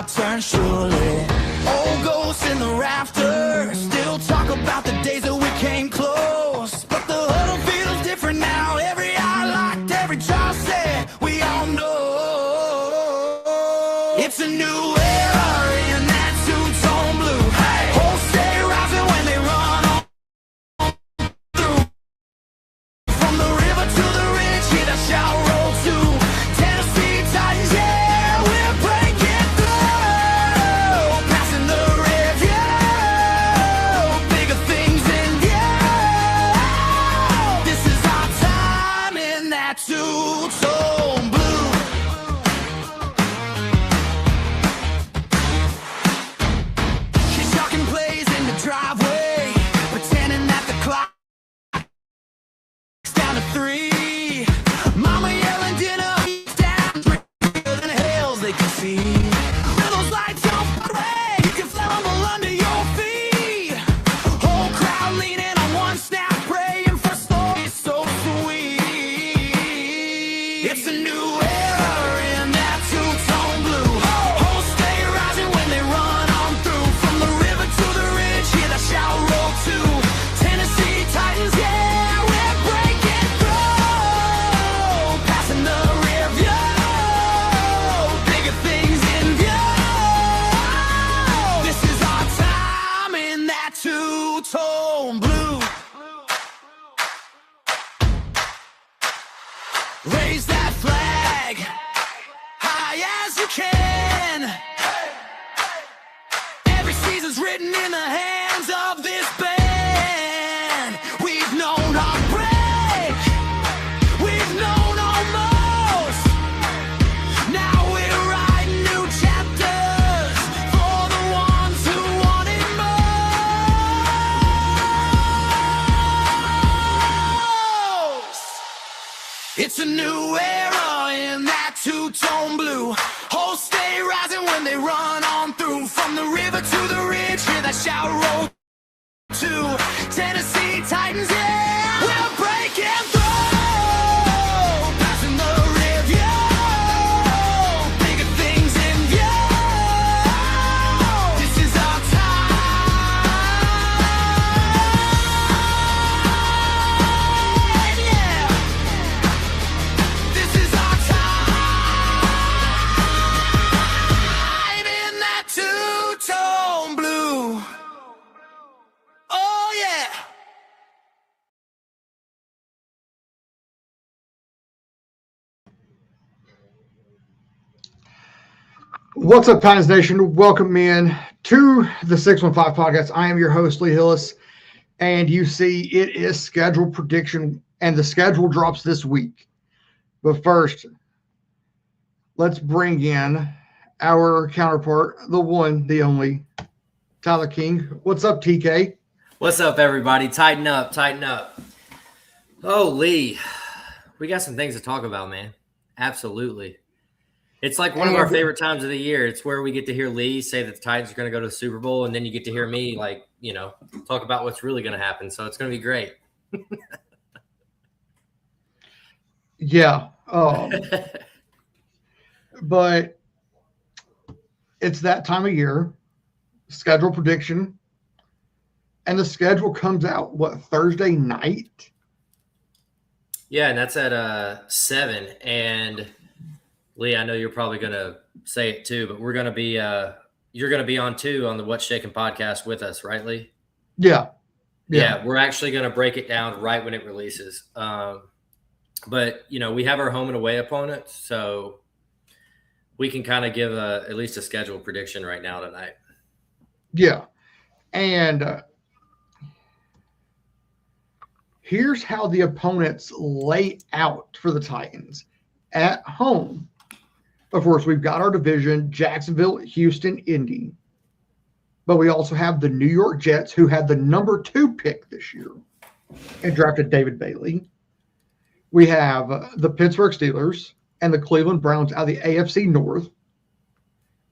turn surely. Old ghosts in the rafters still talk about the days that we came close. But the huddle feels different now. Every eye locked, every jaw said, we all know it's a new era in that two-tone blue. Hey, whole stay rising when they run on through. From the river to the ridge, hear that shout roll to Tennessee Titans, yeah, we're breaking through. Passing the review, bigger things in view. This is our time in that two-tone blue. She's shocking plays in the driveway, pretending that the clock's down to 3. Mama yelling dinner down, bigger than hells they can see. Now those lights on parade, you can fumble under your feet. Whole crowd leaning on one snap, praying for stories so sweet. It's a new era in that two-tone blue. Whole stay rising when they run on through. From the river to the ridge, hear that shout roll to Tennessee Titans, yeah, we're breaking through. Passing the review, bigger things in view. This is our time in that two-tone blue. Raise that flag high as you can. Every season's written in the hands of this band. We've known heartbreak, we've known almost. Now we're writing new chapters for the ones who want it most. It's a new era in that two-tone blue. Whole stay rising when they run on through. From the river to the ridge, hear that shout roll to Tennessee Titans, yeah, we're breaking through. Passing the review, bigger things in view. This is our time, yeah. This is our time in that two-tone blue. Oh yeah. What's up, Titans Nation? Welcome in to the 615 podcast. I am your host, Lee Hillis, and you see it is schedule prediction, and the schedule drops this week. But first, let's bring in our counterpart, the one, the only, Tyler King. What's up, TK? What's up, everybody? Tighten up, tighten up. Oh, Lee, we got some things to talk about, man. Absolutely. It's like one of our favorite times of the year. It's where we get to hear Lee say that the Titans are going to go to the Super Bowl, and then you get to hear me, talk about what's really going to happen. So it's going to be great. Yeah. But it's that time of year, schedule prediction, and the schedule comes out, Thursday night? Yeah, and that's at 7. And Lee, I know you're probably going to say it too, but we're going to be you're going to be on too on the What's Shaking podcast with us, right, Lee? Yeah. Yeah, we're actually going to break it down right when it releases. But, we have our home and away opponents, so we can kind of give at least a schedule prediction right now tonight. Yeah. And here's how the opponents lay out for the Titans. At home, of course, we've got our division, Jacksonville, Houston, Indy. But we also have the New York Jets, who had the number 2 pick this year and drafted David Bailey. We have the Pittsburgh Steelers and the Cleveland Browns out of the AFC North.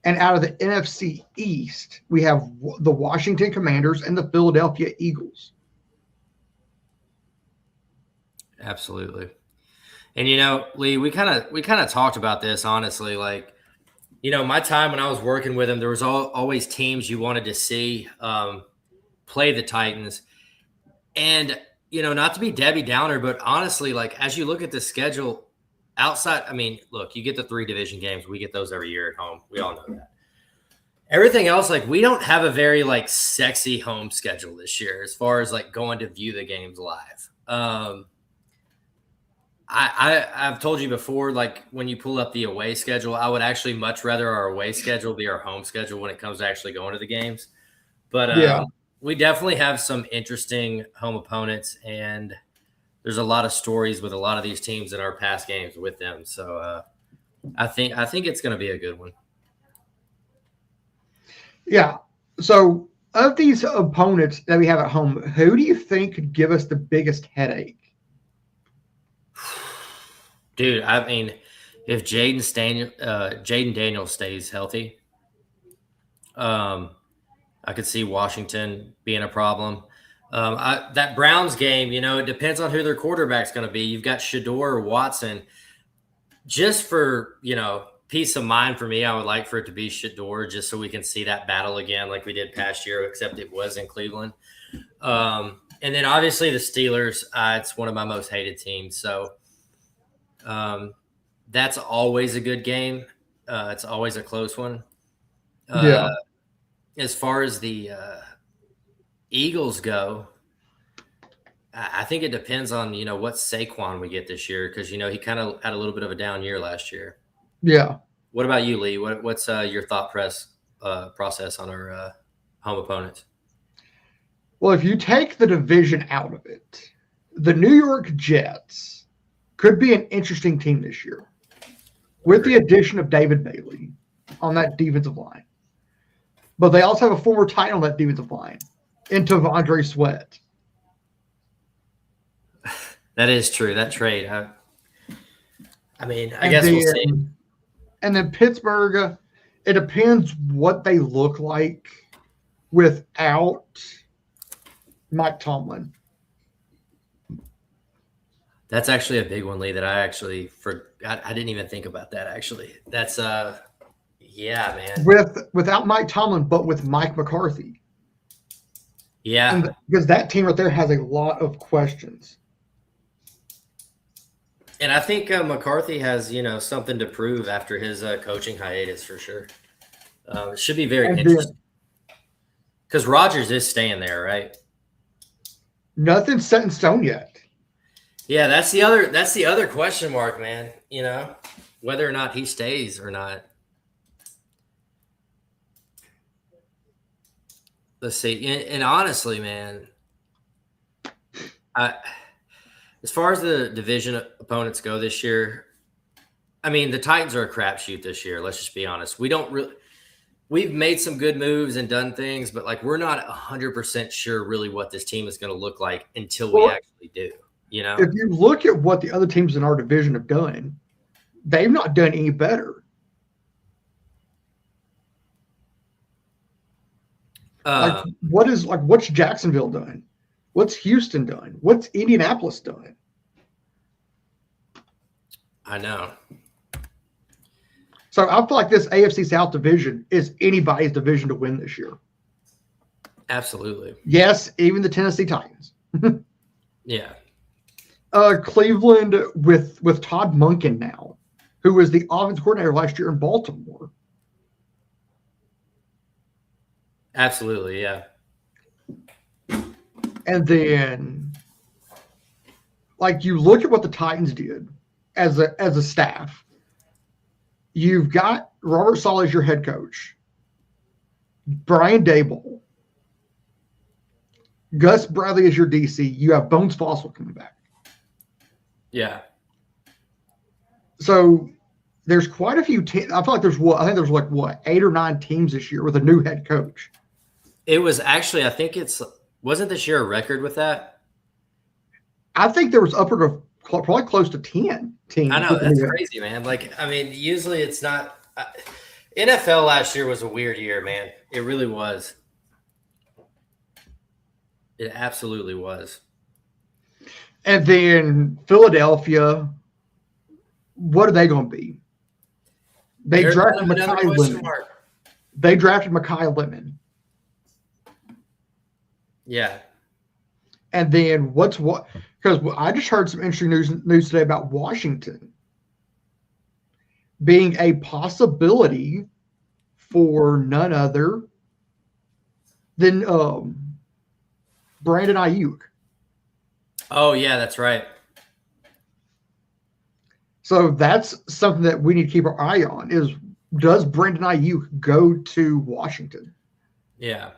And out of the NFC East, we have the Washington Commanders and the Philadelphia Eagles. Absolutely. And Lee, we kind of talked about this, honestly. my time when I was working with him, there was always teams you wanted to see play the Titans. And, not to be Debbie Downer, but honestly, like as you look at the schedule outside, look, you get the 3 division games. We get those every year at home. We all know that. Everything else, like we don't have a very like sexy home schedule this year as far as like going to view the games live. I've told you before, like when you pull up the away schedule, I would actually much rather our away schedule be our home schedule when it comes to actually going to the games. But we definitely have some interesting home opponents, and there's a lot of stories with a lot of these teams in our past games with them. So I think it's going to be a good one. Yeah. So of these opponents that we have at home, who do you think could give us the biggest headache? Dude, if Jaden Daniels stays healthy, I could see Washington being a problem. That Browns game, it depends on who their quarterback's going to be. You've got Shedeur or Watson. Just for, peace of mind for me, I would like for it to be Shedeur just so we can see that battle again like we did past year, except it was in Cleveland. And then obviously the Steelers, it's one of my most hated teams. So that's always a good game. It's always a close one. As far as the Eagles go, I think it depends on, what Saquon we get this year because, he kind of had a little bit of a down year last year. Yeah. What about you, Lee? What's your thought process on our home opponents? Well, if you take the division out of it, the New York Jets could be an interesting team this year with the addition of David Bailey on that defensive line. But they also have a former Titan on that defensive line, in T'Vondre Sweat. That is true. That trade. I guess we'll see. And then Pittsburgh, it depends what they look like without Mike Tomlin. That's actually a big one, Lee, that I actually forgot. I didn't even think about that, actually. That's, yeah, man. Without Mike Tomlin, but with Mike McCarthy. Yeah. Because that team right there has a lot of questions. And I think McCarthy has, something to prove after his coaching hiatus for sure. It should be very interesting. Because Rodgers is staying there, right? Nothing's set in stone yet. Yeah, that's the other question mark, man. Whether or not he stays or not. Let's see. And honestly, man, as far as the division opponents go this year, the Titans are a crapshoot this year. Let's just be honest. We've made some good moves and done things, but like we're not 100% sure really what this team is going to look like until we actually do. If you look at what the other teams in our division have done, they've not done any better. What's Jacksonville done? What's Houston done? What's Indianapolis done? I know. So I feel like this AFC South division is anybody's division to win this year. Absolutely. Yes, even the Tennessee Titans. Yeah. Cleveland with Todd Monken now, who was the offense coordinator last year in Baltimore. Absolutely, yeah. And then, like, you look at what the Titans did as a staff. You've got Robert Saleh as your head coach, Brian Daboll, Gus Bradley as your DC. You have Bones Fossil coming back. Yeah. So there's quite a few teams. I feel like there's 8 or 9 teams this year with a new head coach. It was actually, wasn't this year a record with that? I think there was upward of probably close to 10 teams. I know, that's crazy, man. Usually it's not. NFL last year was a weird year, man. It really was. It absolutely was. And then Philadelphia, what are they going to be? They There's drafted another Makai question Lemon. mark. They drafted Makai Lemon. Yeah. And then because I just heard some interesting news today about Washington being a possibility for none other than Brandon Ayuk. Oh, yeah, that's right. So that's something that we need to keep our eye on is, does Brandon Ayuk go to Washington? Yeah.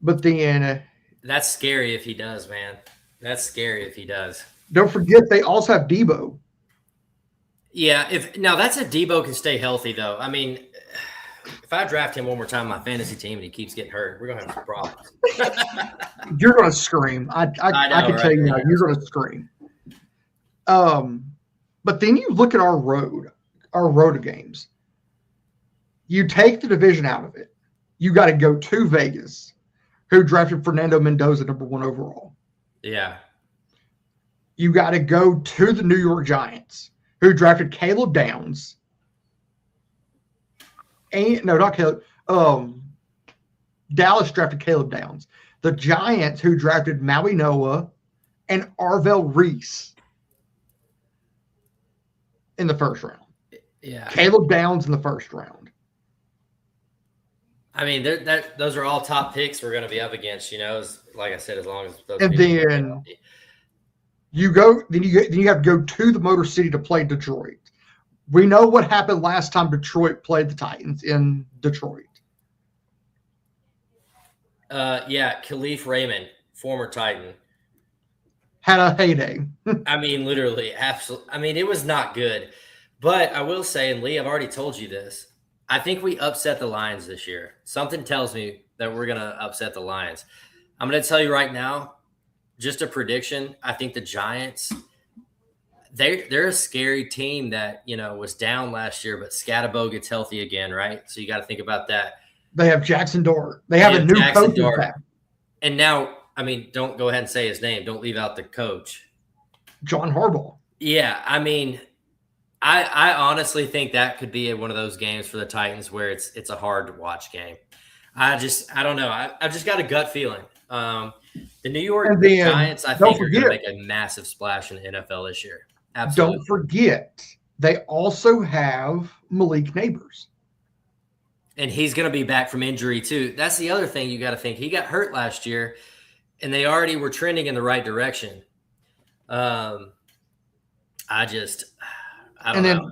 But then That's scary if he does, man. That's scary if he does. don't forget they also have Debo. Yeah, now that's a Debo can stay healthy though. I mean, if I draft him one more time on my fantasy team and he keeps getting hurt, we're gonna have some problems. You're going to scream. I know, can tell you now, right? you're going to scream. But then you look at our road games. You take the division out of it. You got to go to Vegas, who drafted Fernando Mendoza #1 overall. Yeah. You got to go to the New York Giants, who drafted Caleb Downs. And no, not Caleb. Dallas drafted Caleb Downs. The Giants, who drafted Maui Noah and Arvell Reese in the first round. Yeah. Caleb Downs in the first round. I mean, those are all top picks we're going to be up against. Like I said, as long as those And people stay then healthy. you have to go to the Motor City to play Detroit. We know what happened last time Detroit played the Titans in Detroit. Yeah, Khalif Raymond, former Titan. Had a heyday. I mean, literally, absolutely. I mean, it was not good. But I will say, and Lee, I've already told you this, I think we upset the Lions this year. Something tells me that we're going to upset the Lions. I'm going to tell you right now, just a prediction. I think the Giants, they're a scary team that, was down last year, but Scatterbo gets healthy again, right? So you got to think about that. They have Jackson Dart. They have a new coach. And now, I mean, don't go ahead and say his name. Don't leave out the coach. John Harbaugh. Yeah, I mean, I honestly think that could be one of those games for the Titans where it's a hard to watch game. I don't know. I've just got a gut feeling. The New York Giants, I think, are going to make a massive splash in the NFL this year. Absolutely. Don't forget, they also have Malik Neighbors. And he's going to be back from injury too. That's the other thing you got to think. He got hurt last year, and they already were trending in the right direction. I don't know.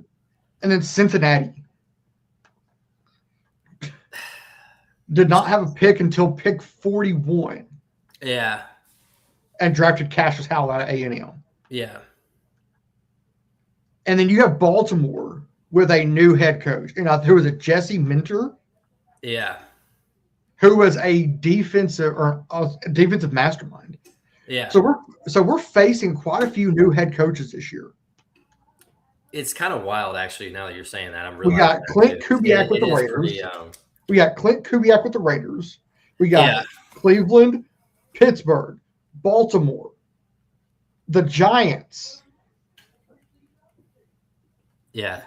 And then Cincinnati did not have a pick until pick 41. Yeah. And drafted Cassius Howell out of A&M. Yeah. And then you have Baltimore with a new head coach. Who was it? Jesse Minter? Yeah. Who was a defensive mastermind. Yeah. So we're facing quite a few new head coaches this year. It's kind of wild, actually. Now that you're saying that, we got Clint Kubiak with the Raiders. We got Clint Kubiak with the Raiders. We got Cleveland, Pittsburgh, Baltimore, the Giants. Yeah.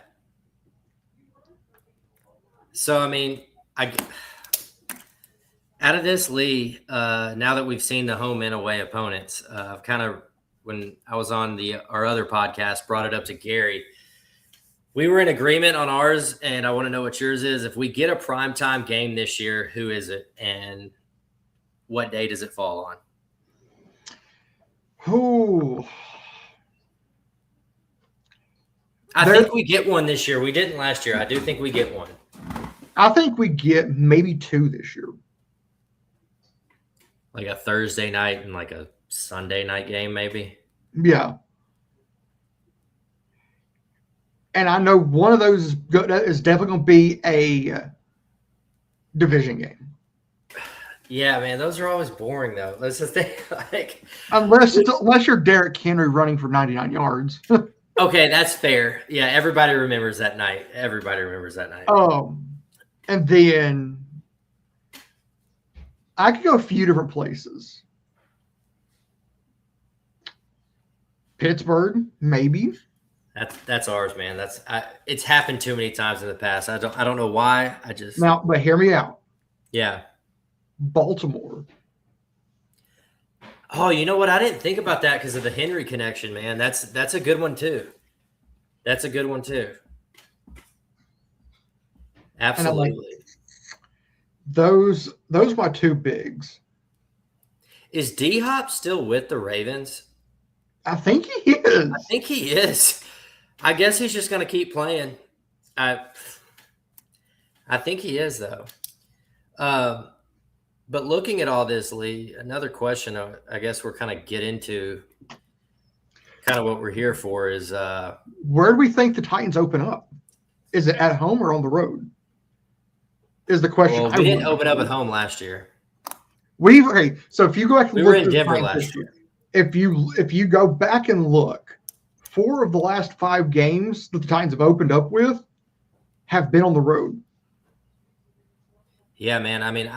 So, I mean, out of this, Lee, now that we've seen the home and away opponents, I've kind of, when I was on our other podcast, brought it up to Gary. We were in agreement on ours, and I want to know what yours is. If we get a primetime game this year, who is it, and what day does it fall on? Who? I think we get one this year. We didn't last year. I do think we get one. I think we get maybe two this year. Like a Thursday night and like a Sunday night game, maybe? Yeah. And I know one of those is definitely going to be a division game. Yeah, man, those are always boring, though. That's the thing. Unless you're Derrick Henry running for 99 yards. Okay, that's fair. Yeah, everybody remembers that night. And then I could go a few different places. Pittsburgh, maybe. That's ours, man. It's happened too many times in the past. I don't know why. Now, but hear me out. Yeah. Baltimore. Oh, you know what? I didn't think about that because of the Henry connection, man. That's a good one too. That's a good one too. Absolutely. Those are my two bigs. Is D-Hop still with the Ravens? I think he is. I think he is. I guess he's just going to keep playing. I think he is, though. But looking at all this, Lee, another question I guess we're kind of get into kind of what we're here for is where do we think the Titans open up? Is it at home or on the road? Is the question. Well, we didn't open up at home last year. So if you go back and we look were in Denver last year. If you go back and look, 4 of the last 5 games that the Titans have opened up with have been on the road. Yeah, man. I mean,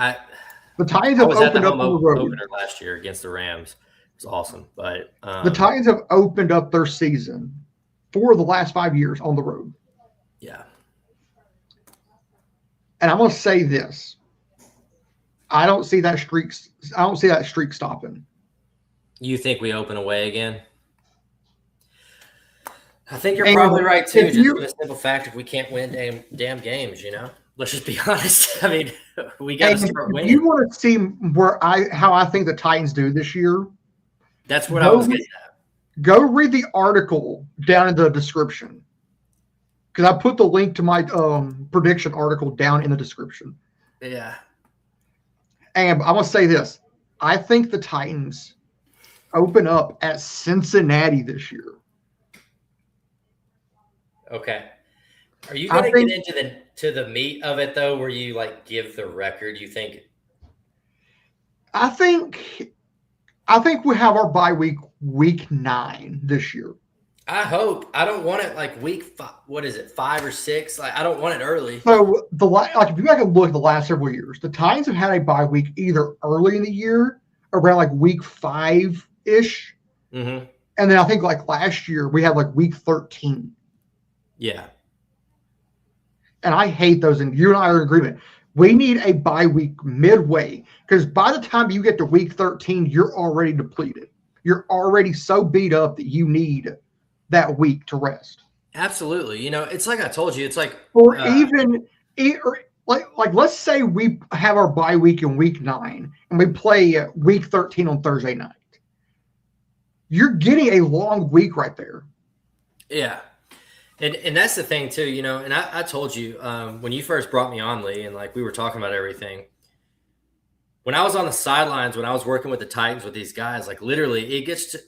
the Titans have opened up on the road. Opener last year against the Rams. It was awesome, but the Titans have opened up their season 4 of the last 5 years on the road. Yeah. And I'm going to say this. I don't see that streak stopping. You think we open away again? I think you're probably right too. Just for the simple fact, if we can't win damn games, let's just be honest. I mean, we got to start winning. If you want to see how I think the Titans do this year, that's what I was getting at. Go read the article down in the description, because I put the link to my prediction article down in the description. Yeah. And I'm going to say this. I think the Titans open up at Cincinnati this year. Okay. Are you going to get into the meat of it, though, where you, give the record, you think? I think we have our bye week 9 this year. I hope. I don't want it week 5. What is it, 5 or 6? I don't want it early. So if you back and look at the last several years, the Titans have had a bye week either early in the year, around week 5-ish, mm-hmm. and then I think last year we had week 13. Yeah. And I hate those, and you and I are in agreement. We need a bye week midway, because by the time you get to week 13, you're already depleted. You're already so beat up that you need that week to rest. Absolutely. It's like I told you, it's let's say we have our bye week in week 9 and we play week 13 on Thursday night. You're getting a long week right there. Yeah. And that's the thing too, and I told you when you first brought me on, Lee, and we were talking about everything, when I was on the sidelines, when I was working with the Titans with these guys, literally it gets to,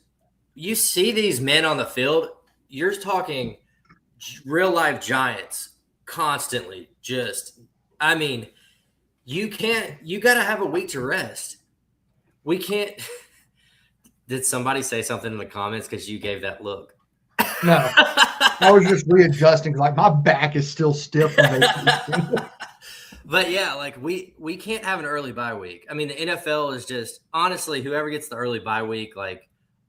you see these men on the field, you're talking real life giants constantly. You got to have a week to rest. We can't. Did somebody say something in the comments because you gave that look? No, I was just readjusting. My back is still stiff. But yeah, we can't have an early bye week. I mean, the NFL is just, honestly, whoever gets the early bye week,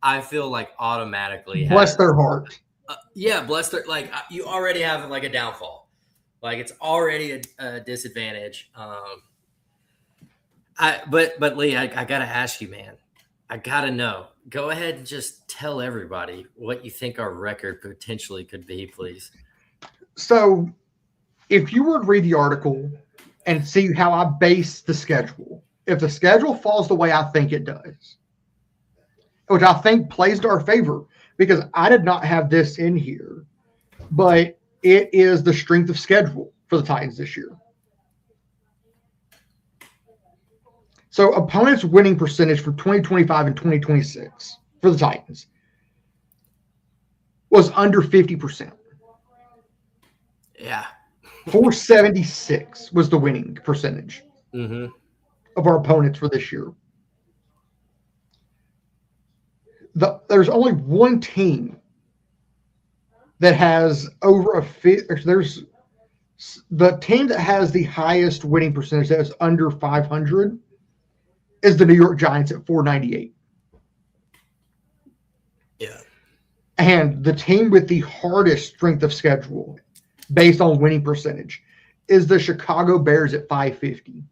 I feel automatically bless their heart. Bless their, you already have a downfall. It's already a disadvantage. But Lee, I gotta ask you, man. I gotta know. Go ahead and just tell everybody what you think our record potentially could be, please. So, if you were to read the article and see how I base the schedule, if the schedule falls the way I think it does, which I think plays to our favor, because I did not have this in here, but it is the strength of schedule for the Titans this year. So opponents' winning percentage for 2025 and 2026 for the Titans was under 50%. Yeah. 476 was the winning percentage mm-hmm. of our opponents for this year. There's only one team that has over there's the team that has the highest winning percentage that is under 500 is the New York Giants at 498. Yeah. And the team with the hardest strength of schedule based on winning percentage is the Chicago Bears at 550.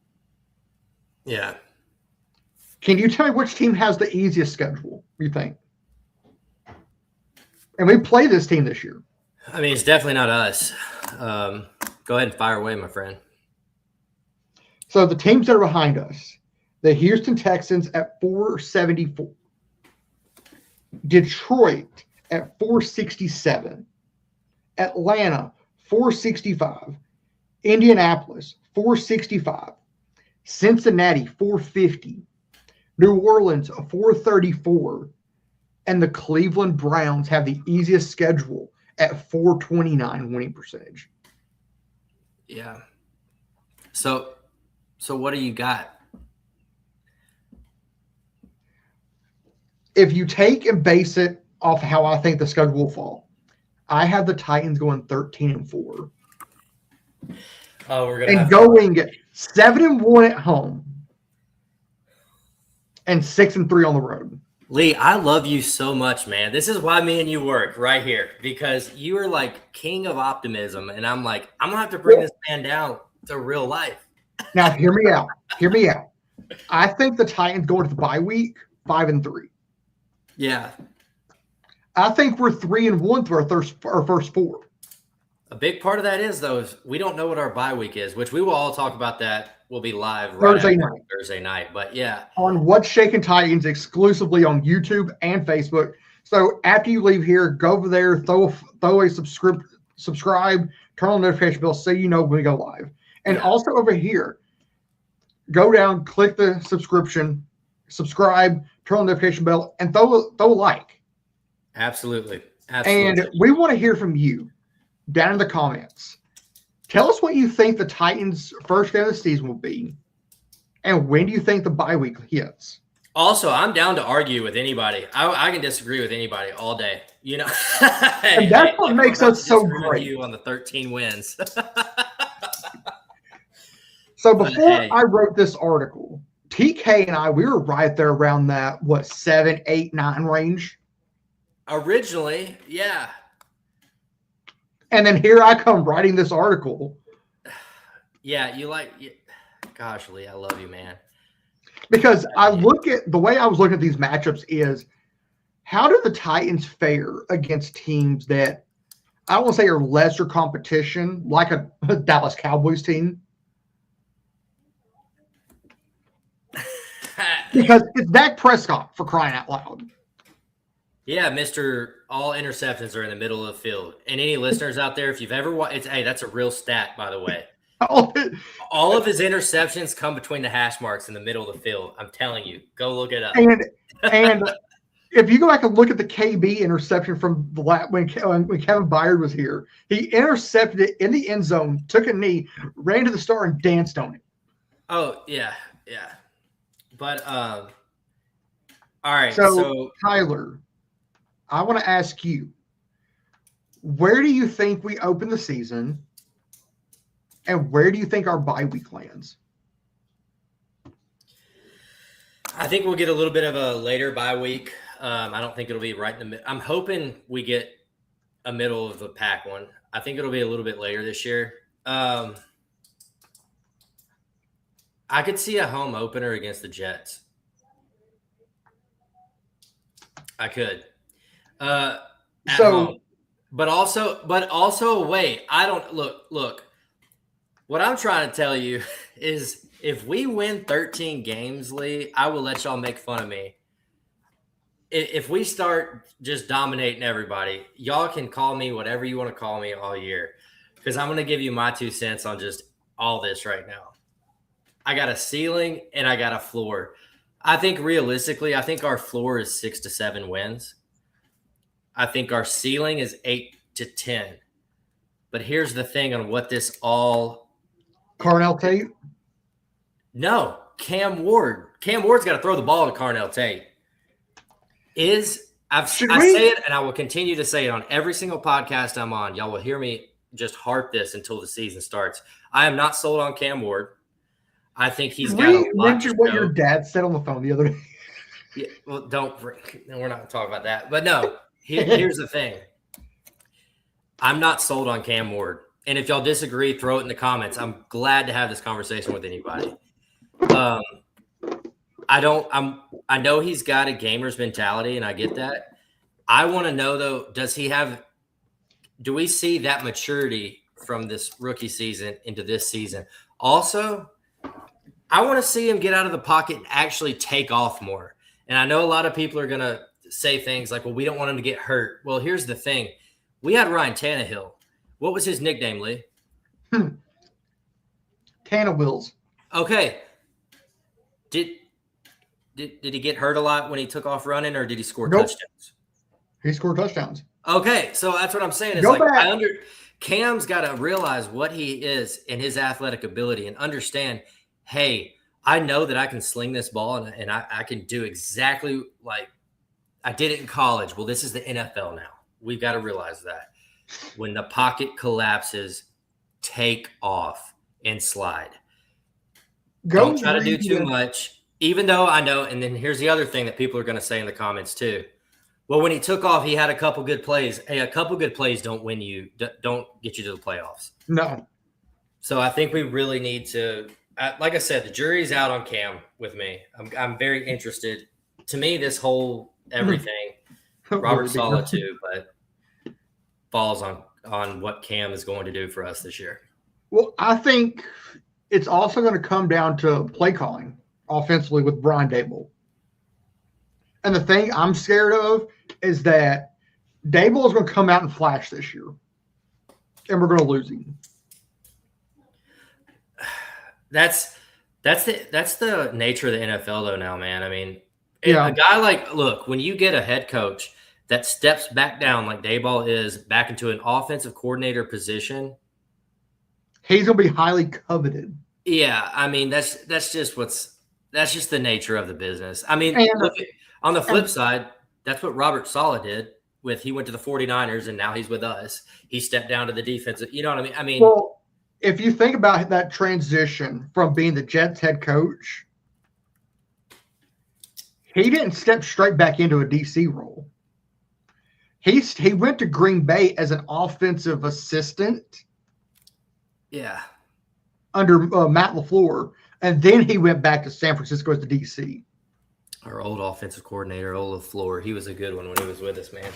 Yeah. Can you tell me which team has the easiest schedule, you think? And we play this team this year. I mean, it's definitely not us. Go ahead and fire away, my friend. So the teams that are behind us, the Houston Texans at 474, Detroit at 467, Atlanta 465, Indianapolis 465, Cincinnati 450, New Orleans 434, and the Cleveland Browns have the easiest schedule at 429 winning percentage. Yeah. So what do you got? If you take and base it off how I think the schedule will fall, I have the Titans going 13-4. Oh, we're gonna going 7-1 at home and 6-3 on the road. Lee, I love you so much, man. This is why me and you work right here, because you are like king of optimism, and I'm like, I'm gonna have to bring this man down to real life. Now, hear me out. Hear me out. I think the Titans go into the bye week 5-3. Yeah. I think we're 3-1 through our first four. A big part of that is, though, is we don't know what our bye week is, which we will all talk about that. We'll be live right Thursday night. But yeah. On What's Shaking Titans exclusively on YouTube and Facebook. So after you leave here, go over there, throw a subscribe, turn on the notification bell so you know when we go live. And also over here, go down, click the subscribe, turn on the notification bell, and throw a like. Absolutely. And we want to hear from you down in the comments. Tell us what you think the Titans' first game of the season will be, and when do you think the bye week hits? Also, I'm down to argue with anybody. I can disagree with anybody all day. You know, and that's what makes us so great. You on the 13 wins. So before I wrote this article, TK and I, we were right there around that 7, 8, 9 range. Originally, yeah. And then here I come writing this article. Yeah, gosh, Lee, I love you, man. Because I look at the way I was looking at these matchups is, how do the Titans fare against teams that I don't want to say are lesser competition, like a Dallas Cowboys team? Because it's Dak Prescott, for crying out loud. Yeah, Mr. All interceptions are in the middle of the field. And any listeners out there, if you've ever watched, hey, that's a real stat, by the way. All of his interceptions come between the hash marks in the middle of the field. I'm telling you, go look it up. And if you go back and look at the KB interception from when Kevin Byard was here, he intercepted it in the end zone, took a knee, ran to the star, and danced on it. Oh yeah. But all right. So Tyler, I want to ask you, where do you think we open the season, and where do you think our bye week lands? I think we'll get a little bit of a later bye week. I don't think it'll be right in the middle. I'm hoping we get a middle of the pack one. I think it'll be a little bit later this year. I could see a home opener against the Jets. I could. Home. But also wait, I don't look. What I'm trying to tell you is, if we win 13 games, Lee, I will let y'all make fun of me. If we start just dominating everybody, y'all can call me whatever you want to call me all year, because I'm going to give you my 2 cents on just all this right now. I got a ceiling and I got a floor. I think realistically, I think our floor is 6 to 7 wins. I think our ceiling is 8 to 10. But here's the thing on what this all. Carnell Tate? No, Cam Ward. Cam Ward's got to throw the ball to Carnell Tate. I say it, and I will continue to say it on every single podcast I'm on. Y'all will hear me just harp this until the season starts. I am not sold on Cam Ward. I think he's got a lot mention what your dad said on the phone the other day. Yeah, well, we're not going to talk about that. But no, Here's the thing. I'm not sold on Cam Ward. And if y'all disagree, throw it in the comments. I'm glad to have this conversation with anybody. I know he's got a gamer's mentality, and I get that. I want to know, though, do we see that maturity from this rookie season into this season? Also, I want to see him get out of the pocket and actually take off more. And I know a lot of people are going to say things like, well, we don't want him to get hurt. Well, here's the thing. We had Ryan Tannehill. What was his nickname, Lee? Tanner Wills. Okay. Did he get hurt a lot when he took off running, or did he score touchdowns? He scored touchdowns. Okay, so that's what I'm saying. Is Cam's got to realize what he is and his athletic ability and understand, hey, I know that I can sling this ball and I can do exactly like I did it in college. Well, this is the NFL now. We've got to realize that. When the pocket collapses, take off and slide. Don't try to do too much, even though I know. And then here's the other thing that people are going to say in the comments too. Well, when he took off, he had a couple good plays. Hey, a couple good plays don't win you, don't get you to the playoffs. No. So I think we really need to, like I said, the jury's out on Cam with me. I'm very interested. To me, this whole everything, Robert Saleh too, but falls on what Cam is going to do for us this year. Well, I think it's also going to come down to play calling offensively with Brian Daboll. And the thing I'm scared of is that Daboll is going to come out and flash this year, and we're going to lose him. That's the nature of the NFL, though. Now, man, I mean, a guy look, when you get a head coach that steps back down like Daboll is back into an offensive coordinator position, he's going to be highly coveted. Yeah, I mean that's just the nature of the business. I mean, look, on the flip side, that's what Robert Saleh did. He went to the 49ers and now he's with us. He stepped down to the defensive. You know what I mean? Well, if you think about that transition from being the Jets head coach, he didn't step straight back into a DC role. He went to Green Bay as an offensive assistant. Yeah. Under Matt LaFleur, and then he went back to San Francisco as the DC. Our old offensive coordinator, old LaFleur, he was a good one when he was with us, man.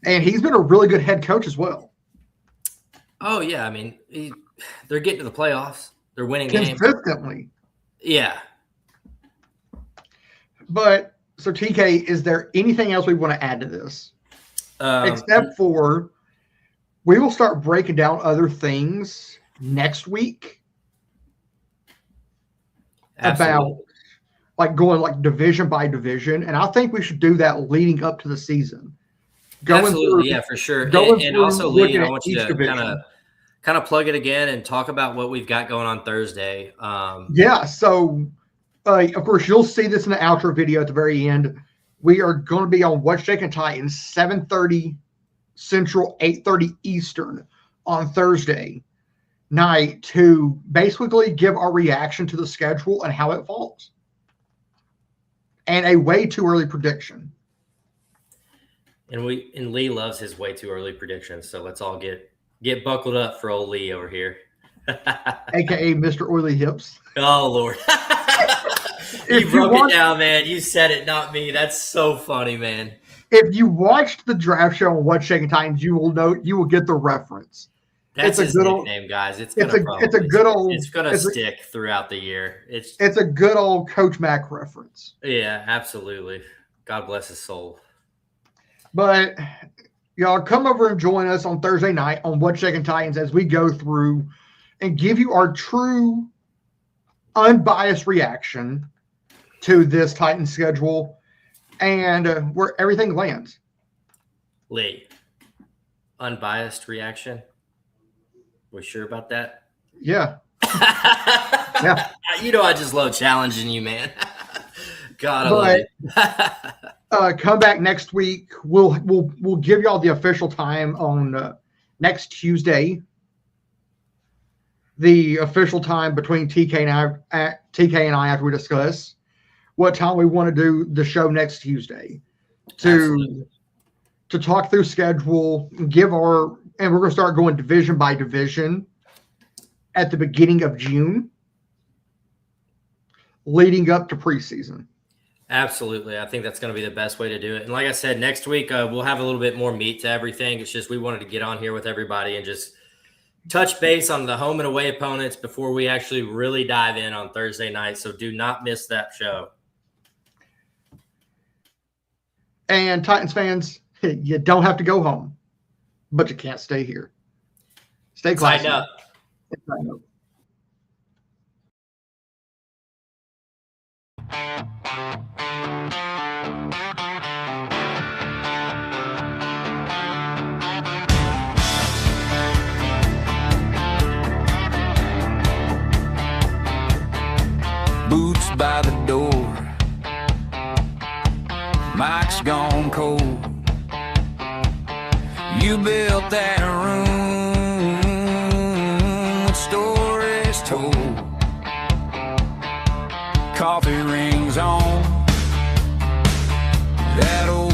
And he's been a really good head coach as well. Oh, yeah. I mean, they're getting to the playoffs. They're winning games. Consistently. Yeah. But, so TK, is there anything else we want to add to this? Except for we will start breaking down other things next week. Absolutely. About like going like division by division. And I think we should do that leading up to the season. Absolutely, yeah, for sure. And also, Lee, I want you to kind of plug it again and talk about what we've got going on Thursday. So of course, you'll see this in the outro video at the very end. We are going to be on What's Shaking Titans, 7:30 Central, 8:30 Eastern on Thursday night to basically give our reaction to the schedule and how it falls. And a way too early prediction. And Lee loves his way too early predictions, so let's all get buckled up for old Lee over here. AKA Mr. Oily Hips. Oh Lord. You broke it down, man. You said it, not me. That's so funny, man. If you watched the draft show on What's Shaking Titans, you will get the reference. That's his nickname, guys. It's gonna stick throughout the year. It's a good old Coach Mac reference. Yeah, absolutely. God bless his soul. But y'all come over and join us on Thursday night on What's Shaking Titans as we go through and give you our true, unbiased reaction to this Titan schedule and where everything lands. Lee, unbiased reaction? We sure about that? Yeah. Yeah. You know I just love challenging you, man. God, I love it. Come back next week. We'll give y'all the official time on next Tuesday. The official time between TK and I after we discuss what time we want to do the show next Tuesday to to talk through schedule, and we're going to start going division by division at the beginning of June, leading up to preseason. Absolutely. I think that's going to be the best way to do it. And like I said, next week we'll have a little bit more meat to everything. It's just we wanted to get on here with everybody and just touch base on the home and away opponents before we actually really dive in on Thursday night. So do not miss that show. And Titans fans, you don't have to go home, but you can't stay here. Stay classy. Tighten up. Tighten up. Boots by the door, Mike's gone cold. You built that room with stories told. Coffee rings on that old